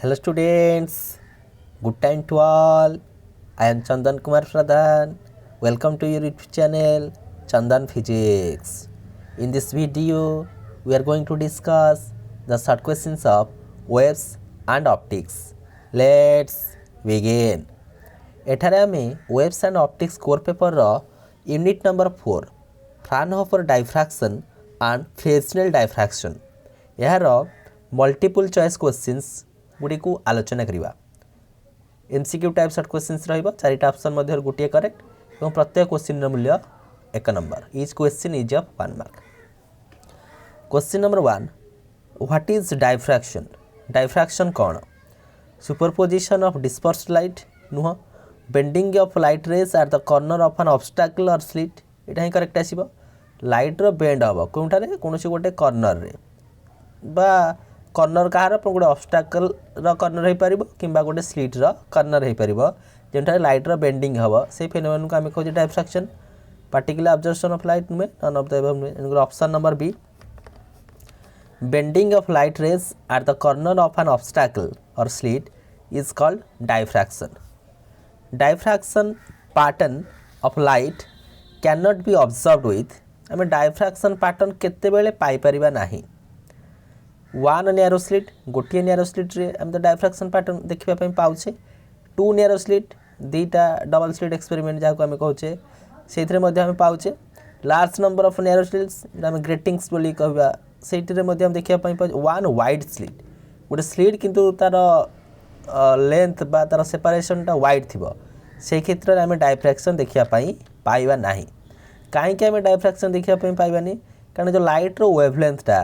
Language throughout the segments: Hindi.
Hello students, good time to all. I am Chandan Kumar Pradhan. Welcome to your YouTube channel Chandan Physics. In this video, we are going to discuss the short questions of waves and optics. Let's begin. एठारे आमे waves and optics core paper रो unit number 4 Fraunhofer diffraction and Fresnel diffraction यार मल्टीपल चॉइस क्वेश्चंस गुडी को आलोचना करिवा। एमसीक्यू टाइप शॉर्ट क्वेश्चंस रहइबो, चारिटा ऑप्शन मध्ये गुटिए करेक्ट एवं प्रत्येक क्वेश्चन रो मूल्य 1 number. Each question is of 1 mark. Question number 1, what is diffraction? Diffraction कोन? सुपरपोजिशन ऑफ डिस्पर्स्ड लाइट नुह, bending of light rays at the corner of an obstacle और स्लिट, एटा ही करेक्ट आसीबो। लाइट रो बेंड हबो कोनटारे कोनोसी गोटे कॉर्नर रे बा कॉर्नर कहार गोटे ऑब्स्टैकल रो कॉर्नर हो पारिबो किंबा गोटे स्लिट रो कॉर्नर हो पारिबो जेंटारे लाइट रो बेंडिंग हबो से फेनोमेनन को आमे कहू diffraction. Particular observation of light में नन ऑफ द अबव में option number B, bending of light rays at the corner of an obstacle और slit is called diffraction. Diffraction pattern of light can not be observed with, आम डायफ्रैक्शन पैटर्न केते बेले पाई परिबा नाही। वन नैरो स्लिट, गोटे नैरो स्लिट रे हम तो डायफ्रैक्शन पैटर्न देखिबा पई पाउछे। टू नैरो स्लिट, दीटा डबल स्लिट एक्सपेरिमेंट जाको हम कहूचे सेथिरे मध्ये हम पाउछे। Large number of narrow slits हम ग्रेटिंग्स बोली कहबा सेथिरे मध्ये हम देखिबा पई पाउछे। वन वाइड स्लिट, गोटे स्लिट किंतु तार लेंथ बा तार सेपरेशन टा वाइड थिबो, से क्षेत्र रे हम डायफ्रैक्शन देखिबा पई पाइबा नाही। काहे कि हम डायफ्रैक्शन देखिबा पई पाइबानी कारण जो लाइट रो वेवलेंथ टा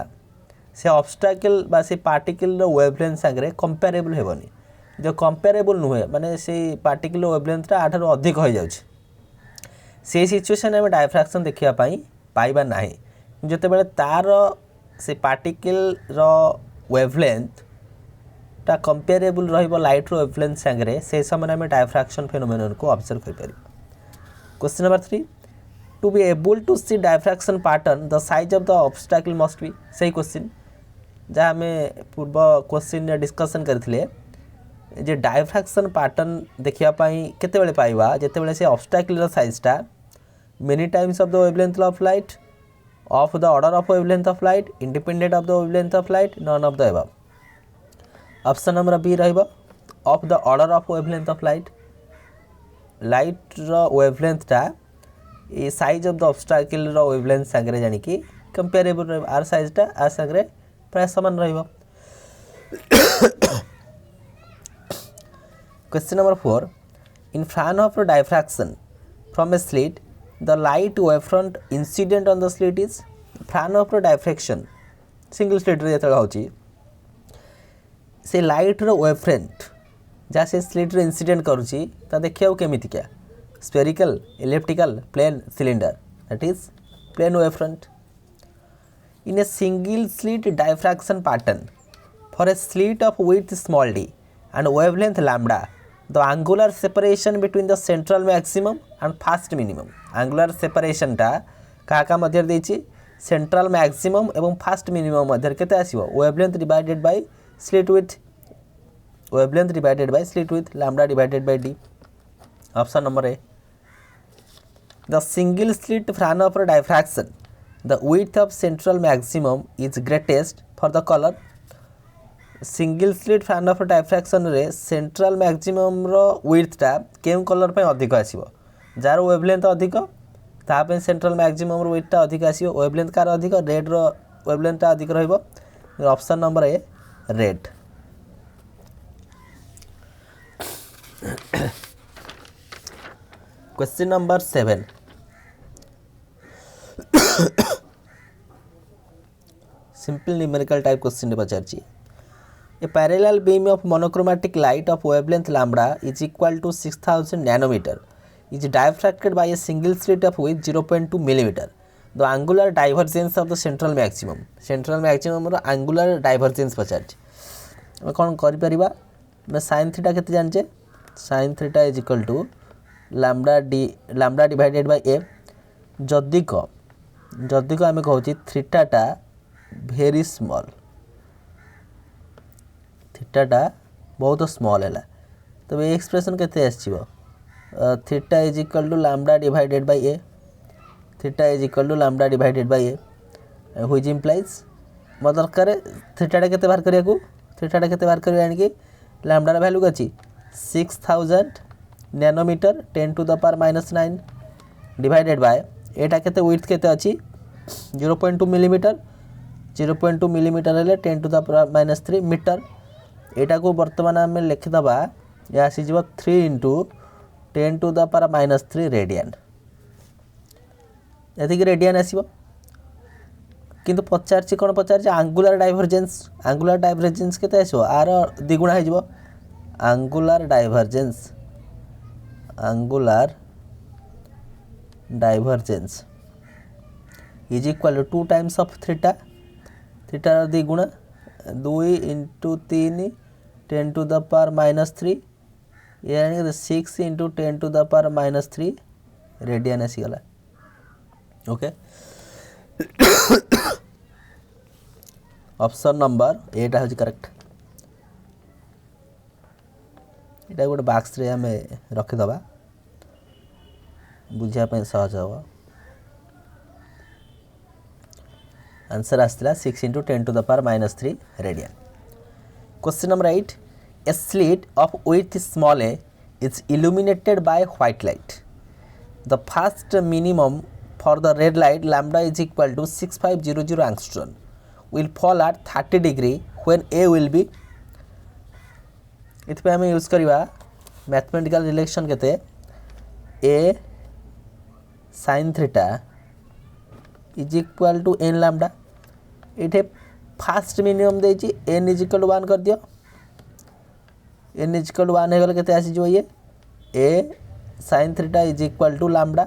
से ऑब्स्टैकल बा से पार्टिकल रो वेवलेंथ संगे कंपेरेबल हेबनी। जो कंपेरेबल नुहे माने से पार्टिकल वेवलेंथ टा आठारो अधिक हो जाउछ, से सिचुएशन हम डायफ्रैक्शन देखिबा पई पाइबा नाही। जते बेले तार से पार्टिकल रो वेवलेंथ टा कंपेरेबल रहिबो लाइट रो वेवलेंथ संगे से समय हम डायफ्रैक्शन फेनोमेनन को ऑब्जर्व कर पारि। Question number 3, to be able to see diffraction pattern the size of the obstacle must be. सही क्वेश्चन जहाँ आम पूर्व क्वेश्चन डिस्कसन करथिले जे डायफ्रैक्शन पैटर्न देखिया पई केते बेले पाइबा जेते बेले से ऑब्स्टैकल रो साइज टा many times of the wavelength of light, of the order of wavelength of light, independent of the wavelength of light, none of the above. Option number B रहइबो of the order of wavelength of light. Light रो वेवलेंथ टा ए साइज ऑफ द ऑब्स्टैकल रो वेवलेंथ संगे जानि कि कंपेरेबल रहइबो, आर साइज टा आ संगे प्राय समान रहइबो। Question number 4, in Fraunhofer diffraction from a slit the light wavefront incident on the slit is. Fraunhofer diffraction single slit रे जतला होची से लाइट रो वेवफ्रंट जा से स्लिट रे इंसिडेंट करूची ता देखियो केमिति क्या, spherical, elliptical, plane, cylinder, that is plane wavefront. In a single slit diffraction pattern for a slit of width small d and wavelength lambda, the angular separation between the central maximum and fast minimum, angular separation टा का मध्य देछि central maximum एवं fast minimum मध्य केते आसीबो, wavelength divided by slit width, wavelength divided by slit width, lambda divided by d। Option number A, the single slit Fraunhofer diffraction the width of central maximum is greatest for the color। Single slit Fraunhofer diffraction रे सेंट्रल मैक्सिमम रो विड्थ टा केम कलर पे अधिक आसीबो, जार वेवलेंथ अधिक ता पे सेंट्रल मैक्सिमम रो विड्थ टा अधिक आसीबो, वेवलेंथ कार अधिक, रेड रो वेवलेंथ टा अधिक रहइबो। Option number A red. Question number 7, simple numerical type question पचारछि। A parallel beam of monochromatic light of wavelength lambda is equal to 6000 nanometre is diffracted by a single slit of with 0.2 millimetre. The angular divergence of the central maximum, central maximum रो एंगुलर डाइवर्जेंस पचारछि। हम कोन करि परिबा, मैं sin थीटा केते जानछे, sin theta is equal to lambda divided by a. जदि को आम कहूँ थीटाटा भेरी स्मॉल, थीटाटा बहुत स्मॉल है। तो ये एक्सप्रेशन केते आसीबो theta is equal to lambda divided by a theta is equal to lambda divided by a which implies मो दरकार थीटाटा केते बाहर करिया को थीटाटा केते बाहर करिया यानी कि लैम्डार वैल्यू अछि 6000 nanometre 10 to the power -9 divided by एटा केते विड्थ केते अछि 0.2 मिलीमीटर 0.2 मिलीमीटर हेले 10 टू द पावर -3 मीटर एटा को वर्तमान आम लिखिदबा ये आसीଯିବ 3 into 10 to the power -3 radian एतिक रेडियन आसीबो किंतु पचारछि कोन पचारछि एंगुलर डाइवर्जेंस केते आसीबो आर द्विगुणा हो जिवो angular divergence is equal to 2 times of theta theta द्विगुणा 2 इंटू 3 10 टू द पावर -3 यानी 6 into 10 to the power -3 radian आसीगला ओके ऑप्शन नंबर एटा हो करेक्ट एटा गोटे बॉक्स रे हमें रखिदबा बुझिया पे सहज हो आंसर आसला 6 into 10 to the power -3 radian question number 8 a slit of width small a is illuminated by white light the first minimum for the red light lambda is equal to 6500 angstrom will fall at 30 degree when a will be इतपे हमें यूज करिवा मैथमेटिकल रिलेशन केते a sin theta is equal to n lambda इठे फास्ट मिनिमम देछि n इज इक्वल टू 1 कर दियो n इज इक्वल टू 1 हे गेल केते आसी जो ये a sin theta is equal to lambda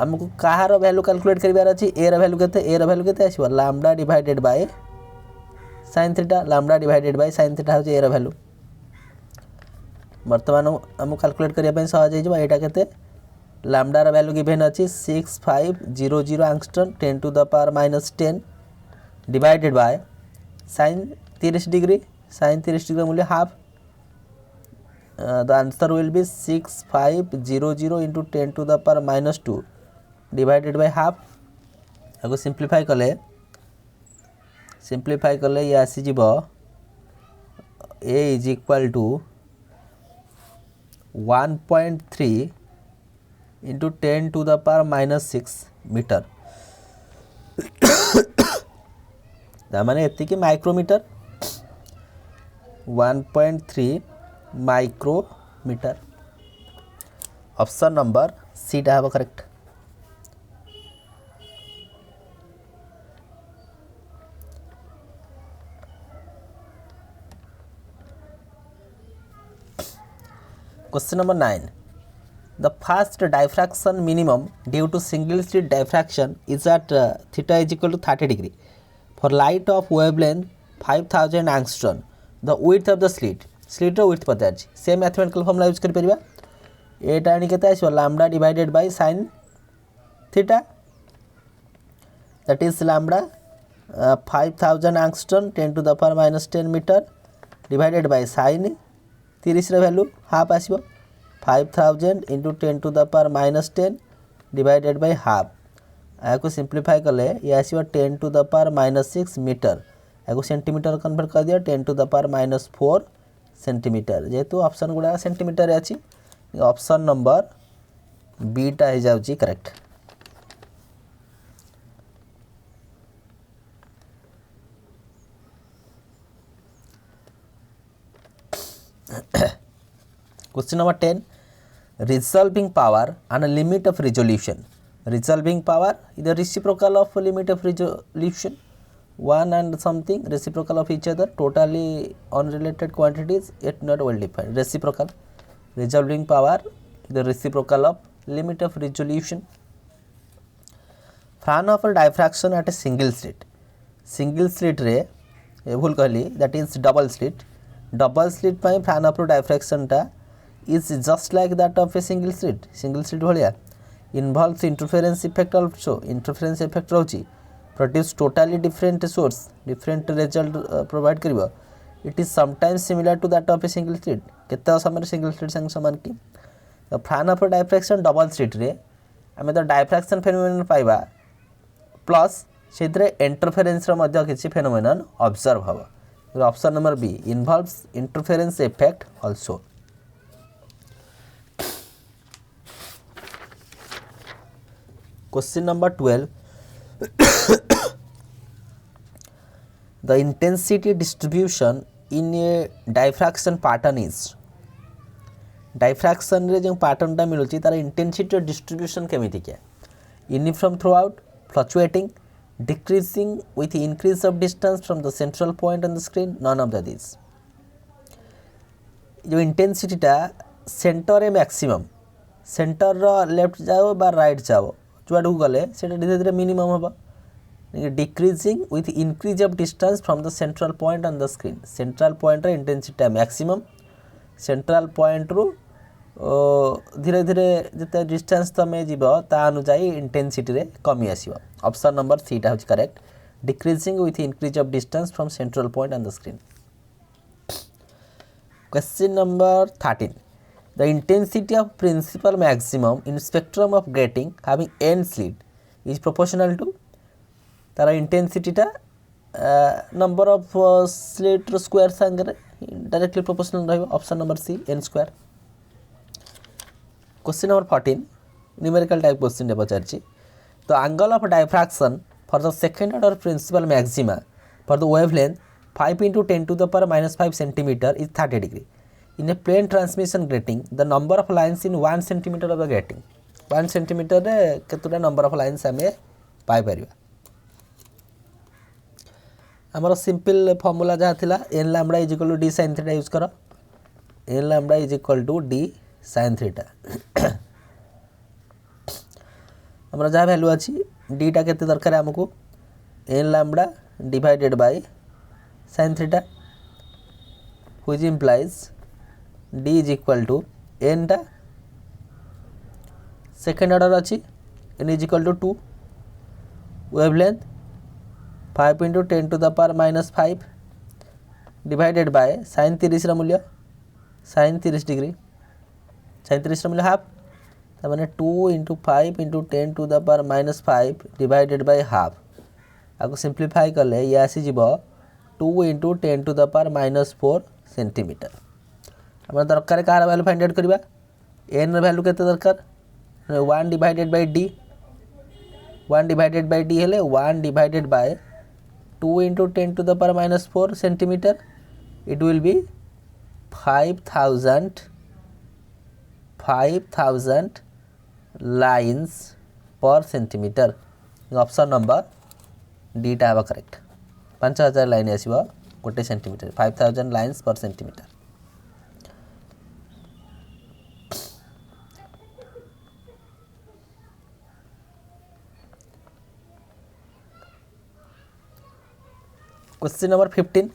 हमको कहार वैल्यू कैलकुलेट करिवार अछि a र वैल्यू केते आसीबो lambda divided by sin theta lambda divided by sin theta हो a र वैल्यू वर्तमान हम कैलकुलेट करिया पे सहज हे जबा एटा केते लैम्डा र वैल्यू गिवन अछि 6500 angstrom 10 to the power -10 divided by sin 30 degree मूल्य half the answer will be 6500 into 10 to the power -2 divided by half आगो सिंप्लीफाई कले ये आसी जीवो a is equal to 1.3 into 10 to the power -6 metre माने एतिकी micrometre 1.3 micrometre option number C टा हबो correct question number 9 the first diffraction minimum due to single slit diffraction is at theta is equal to 30 degree for light of wavelength 5000 angstrom the width of the slit रो width पता अछि सेम मैथमेटिकल फॉर्मूला यूज कर परिबा एटा आनी केते आछो lambda divided by sin theta that is lambda 5000 angstrom 10 to the power -10 metre divided by sin 30 रो वैल्यू हाफ आसीबो 5000 into 10 to the power -10 divided by half को सिंप्लीफाई कले ये आसीबो 10 to the power -6 मीटर को सेंटीमीटर कन्वर्ट कर दिया 10 to the power -4 सेंटीमीटर जेहेतु ऑप्शन गुडा सेंटीमीटर अछि ऑप्शन नंबर बी टा हो जाउची correct question number 10 resolving power and a limit of resolution resolving power is the reciprocal of limit of resolution one and something reciprocal of each other totally unrelated quantities yet not well defined reciprocal resolving power is the reciprocal of limit of resolution Fraunhofer diffraction at a single slit रे भूल कहली that is double slit ପାଇଁ Fraunhofer diffraction टा is just like that of a single slit भलिया involves interference effect also interference effect रहउची produce totally different source different result provide करिवो it is sometimes similar to that of a single slit केते समय सिंगल स्लिट संग समान कि तो फैन ऑफ डायफ्रैक्शन डबल स्लिट रे आम तो डायफ्रैक्शन फेनोमेनन पाइबा प्लस से इंटरफेरेन्स मध्य किसी फेनोमेनन ऑब्जर्व हम option number B involves interference effect also. Question number 12 the intensity distribution in a diffraction pattern is diffraction रे जो पैटर्न टा मिलुची तार इंटेंसिटी डिस्ट्रीब्यूशन केमिति क्या uniform throughout fluctuating decreasing with increase of distance from the central point on the screen none of the this जो इंटेंसिटी टा सेंटर ए मैक्सिमम सेंटर लेफ्ट जाओ बा राइट जाओ जुआडू गले से धीरे धीरे मिनिमम हम decreasing with increase of distance from the central point on the screen central point रे इंटेंसिटी मैक्सिमम सेंट्रल पॉइंट रू धीरे धीरे जिते डिस्टेंस तमें जीव ता अनुसार इंटेंसिटी रे कमी आसीबो ऑप्शन नंबर 3 टा होची correct decreasing with increase of distance from central point on the screen. Question number 13 the intensity of principal maximum in spectrum of grating having n slit is proportional to तार इंटेंसिटीटा नंबर ऑफ स्लिट स्क्वायर संगे डायरेक्टली प्रोपोर्शनल रहिबो option number C n square. Question number 14 numerical type question पचारछि the angle of diffraction for the second order principal maxima for the wavelength 5 × 10⁻⁵ centimetre is 30 degree in a plane transmission grating the number of lines in 1 centimetre of the grating 1 centimetre रे केतुटा नंबर ऑफ लाइन्स हमें पाई परिबा आमर सिंपल फॉर्मूला जहाँ थिला n lambda is equal to d sin theta use कर n lambda is equal to d sin theta आमर जहाँ वैल्यू अच्छी d टा केते दरकार हमको n lambda divided by sin theta which implies d is equal to n टा सेकेंड ऑर्डर अच्छी n is equal to 2 wavelength 5 × 10⁻⁵ divided by sin 30 मूल्य sin 30 डिग्री sin 30 मूल्य हाफ तमाने 2 × 5 × 10⁻⁵ डिवाइडेड बाय हाफ आपको सिंप्लीफाई कले ये आसी जीवो 2 × 10⁻⁴ सेंटीमीटर आम दरकार कार वैल्यू फाइंड आउट करबा n वैल्यू केते दरकार 1 डिवाइडेड बाय d 1 डिवाइडेड बाय d हेले 1 डिवाइडेड bye 2 × 10⁻⁴ centimetre it will be 5000 lines per centimeter option number D टा हवा करेक्ट 5000 लाइन आसीबो गोटे centimetre 5000 lines per centimetre. Question number 15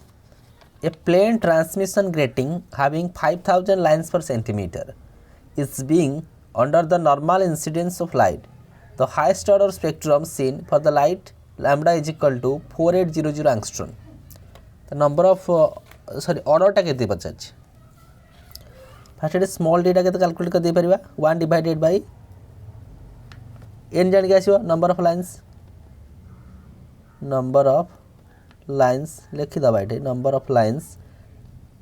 a plane transmission grating having 5000 lines per centimeter is being under the normal incidence of light. The highest order spectrum seen for the light lambda is equal to 4800 angstrom. The number of order टा केते पचाछ फर्स्ट एट स्मॉल d टा केते कैलकुलेट कर दे परिबा 1 डिवाइडेड बाय n जान के आसीबो नंबर ऑफ लाइन्स लिखिदबा ये number of lines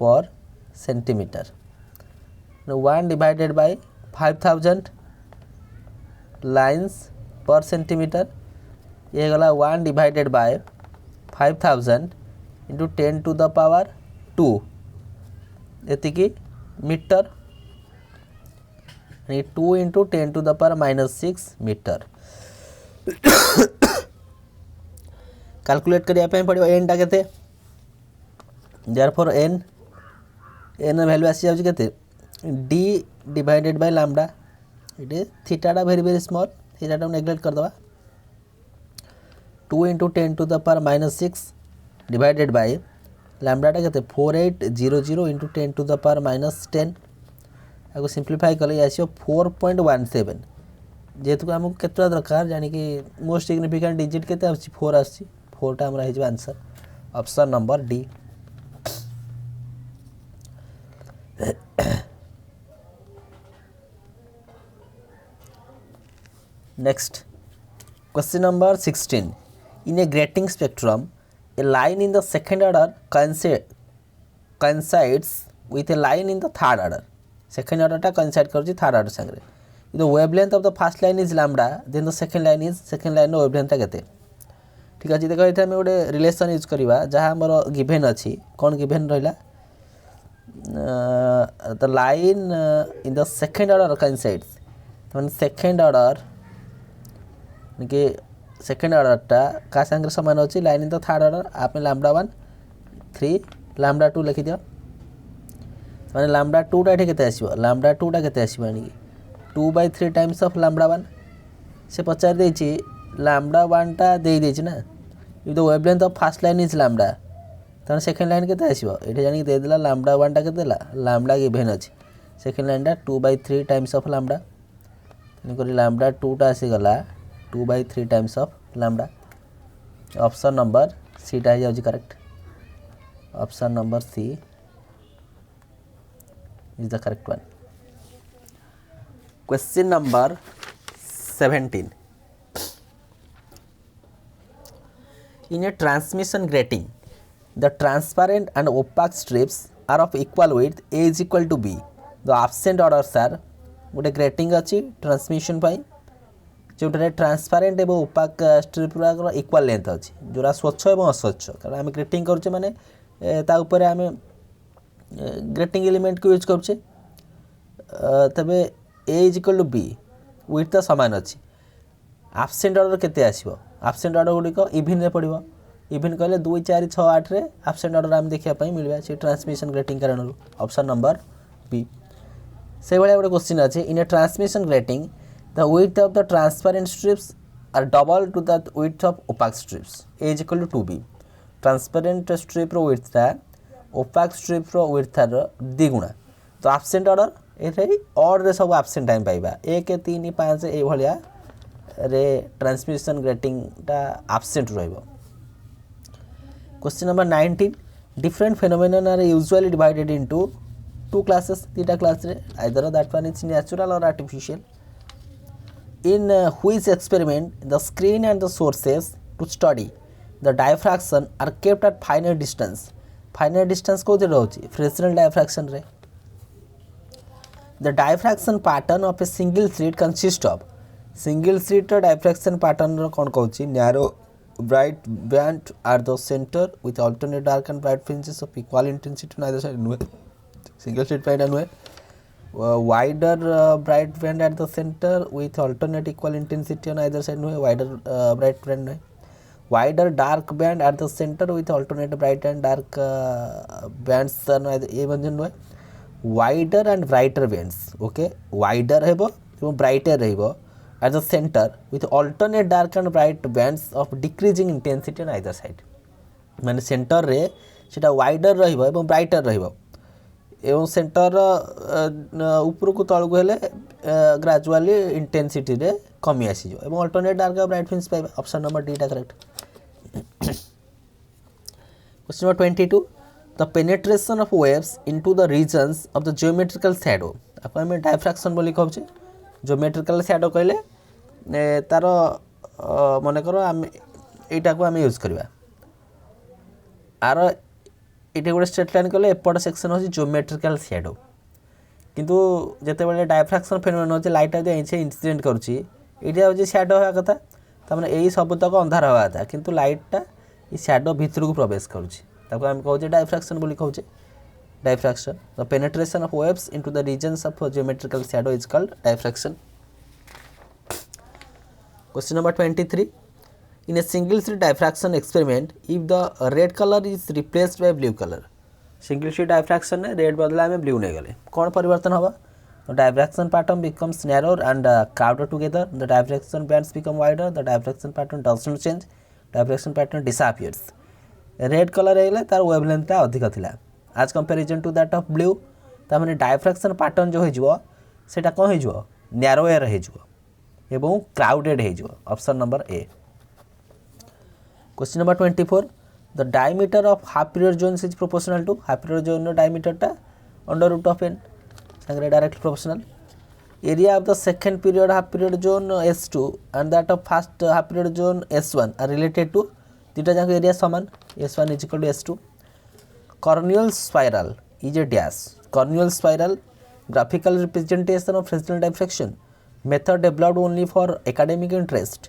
per centimetre 1 डिवाइडेड बाय 5000 लाइन्स पर सेंटीमीटर ये गला 1 डिवाइडेड बाय 5000 इंटू 10⁻²। एतिकी मीटर 2 × 10⁻⁶ मीटर कैलकुलेट करने पड़ो एन टा केते देयरफॉर एन वैल्यू आसी जाउची केते D divided by lambda it theta टा वेरी वेरी स्मॉल थीटा टा नेग्लेक्ट कर दवा 2 × 10⁻⁶ डिवाइडेड बाय लैम्बडा टा केते 4800 × 10⁻⁻10 आको सिंप्लीफाई कले आसीओ 4.17 जेतु हमको केतरा दरकार यानी कि मोस्ट सिग्निफिकेंट डिजिट केते आसी 4 आसी 4 टा हमरा हिजबा answer option number D. Next, question number 16. In a grating spectrum, a line in the second order coincides with a line in the third order. Second order ta coincide karuchi third order sangre. If the wavelength of the first line is lambda, then the second line no wavelength ta kete. ठीक अच्छे देख ये गोटे रिलेसन यूज करवा जहाँ आमर गिभेन अच्छी कौन गिभेन रहा the line in the second order coincides मैंने सेकेंड ऑर्डर कि सेकेंड ऑर्डरटा क्या सांगे सामान अच्छी line in the third order आप लैम्बडा 1 3 लैम्बडा 2 लिखि दियो मैंने लैम्बडा 2टा ये केते आसीबो लैम्बडा 2टा केते आसीबो यानी 2/3 टाइम्स ऑफ लैम्बडा 1 से पचार देछि लैम्बडा 1 टा दे देछि ना if the wavelength of first line is lambda तने सेकेंड लाइन केते आसीबो एठी जानि दे देला लैम्बडा 1 टा केते देला लैम्बडा गिवन अछि सेकेंड लाइन टा 2/3 टाइम्स ऑफ लैम्बडा तने करी लैम्बडा 2 टा आसी गला 2/3 times of lambda option number C टा जाउछि correct option number C is the correct one question number 17 In a transmission grating, the transparent and opaque strips are of equal width A is equal to B. The absent orders are गोटे ग्रेटिंग अच्छी ट्रांसमिशन जो ट्रांसपारेंट और ओपाक स्ट्रिप इक्वाल लेंथ अच्छी जोरा स्वच्छ और अस्वच्छ कारण आम ग्रेटिंग करुचे माने ताऊपर आम ग्रेटिंग एलिमेंट को यूज करुचे तबे a is equal to b with तो सामान अच्छी आबसेंट ऑर्डर केते आसीबो आबसेंट ऑर्डर गुड़िक इभिन पड़ो इभिन कहले 2 4 6 8 रे आबसेंट ऑर्डर आम देखा मिलवा से ट्रांसमिशन ग्रेटिंग कारण ऑप्शन नंबर बी से भाई गोटे क्वेश्चन अच्छे in a transmission grating the width of the transparent strips are double to the width of opaque strips a is equal to 2b transparent strip रो विड्थटा ओपाक स्ट्रिप रो विड्थार द्विगुणा तो आबसेंट ऑर्डर ये ऑर्डर रे सब आबसेंट टाइम पाइबा 1 3 5 ए भलिया रे ट्रांसमिशन ग्रेटिंगटा आबसेंट रहिबो question number 19 different phenomenon are usually divided into two classes तीटा क्लास रे either that one is natural or artificial in which experiment the screen and the sources to study the diffraction are kept at finite distance को रहउची फ्रेस्नेल diffraction रे the diffraction pattern of a single slit consists of single slit diffraction pattern रो कोन कहउची narrow bright band at the center with alternate dark and bright fringes of equal intensity on either side single slit pattern नुहे wider bright band at the center with alternate equal intensity on either side नुहे wider bright band नुहे wider dark band at the center with alternate bright and dark bands ए बंजन नुहे wider and brighter bands okay wider हेबो एवं brighter रहिबो at the center with alternate dark and bright bands of decreasing intensity on either side माने सेंटर रे सेटा wider रहिबो एवं brighter रहिबो एवं सेंटर ऊपर को तल को हेले ग्रेजुअली इंटेंसिटी रे कमी आसी जो एवं अल्टरनेट डार्क और ब्राइट फ्रिंज पाइबा ऑप्शन नंबर डी टा correct question number 22 the penetration of waves into the regions of the geometrical shadow आपको हम डायफ्रैक्शन बोली कहू छे जियोमेट्रिकल शैडो कहले तार माने करो हम एटा को हम यूज करबा आर ये गोटे स्ट्रेट लाइन कले एपट सेक्शन होची जियोमेट्रिकल शैडो किंतु जते बेले डायफ्रैक्शन फेनोमेनन होची लाइट आ जे इंसिडेंट करूची एटा होची शैडो होया कथा त माने एई सब तक अंधार होया था किंतु लाइटटा ई शैडो भीतर को प्रवेश करूची ताको हम कहू जे डायफ्रैक्शन बोली कहू जे diffraction the penetration of waves into the regions of geometrical shadow is called diffraction question number 23 in a single slit diffraction experiment if the red color is replaced by blue color single slit diffraction ने red बदला में blue नहीं गले कौन परिवर्तन होगा the diffraction pattern becomes narrower and crowded together the diffraction bands become wider the diffraction pattern does not change diffraction pattern disappears red color हेले तार wavelength ता अधिक थिला as comparison to that of blue ता माने diffraction pattern जो हे जबो सेटा कोन हे जबो narrower हे जबो एवं crowded हे जबो option number A question number 24 the diameter of half period zones is proportional to half period zone नो डायमीटर टा अंडर रूट ऑफ n संगे directly proportional area of the second period half period zone S2 and that of first half period zone S1 are related to দুইটা যাক area সমান S1 is equal to S2. Corneal spiral is a dash. Corneal spiral graphical representation of Fresnel diffraction method developed only for academic interest.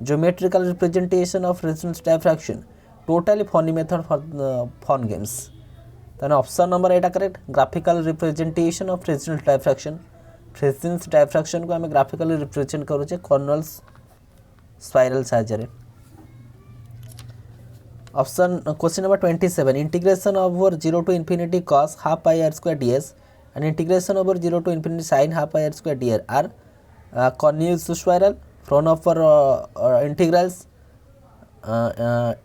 Geometrical representation of Fresnel diffraction totally funny method for fun games. তাহলে অপশন নম্বর এটা correct graphical representation of Fresnel diffraction Fresnel diffraction को आम ग्राफिकली रिप्रेजेंट करुचे कॉर्नल स्पाइरल साहाय्य option question number 27 integration over 0 to infinity cos half pi r square ds and integration over 0 to infinity sin half pi r square dr are continuous spiral from upper integrals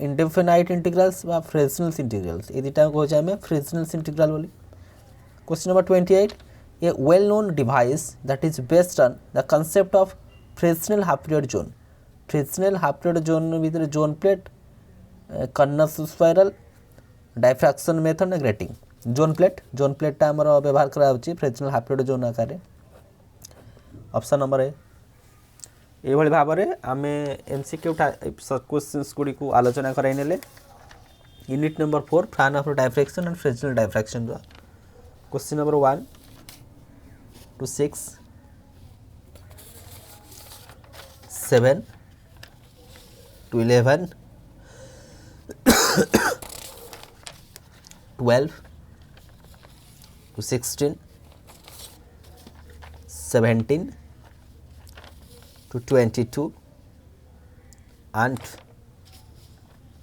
indefinite integrals বা Fresnel's integrals এই দুইটা কইছে আমি Fresnel's integral বলি question number 28 a well known device that is based on the concept of Fresnel half period zone Fresnel half period zone ভিতরে zone plate কর্নাস স্পাইরাল ডাইফ্রাকশন মেথড না গ্রেটিং জোন প্লেটটা আমার ব্যবহার করা হচ্ছে Fresnel half period zone আকারে অপশন নম্বর এ এইভাবে ভাবে আমি এমসিকিউ কোশ্চেন্স গুড়ি আলোচনা করাই নেলে unit number 4 fan of diffraction and Fresnel diffraction द्वारा question number 1 to 6 7 to 11 12 to 16 17 to 22 and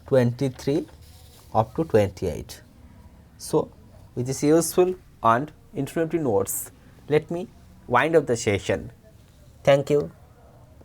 23 up to 28. So with this useful and informative notes, let me wind up the session. Thank you.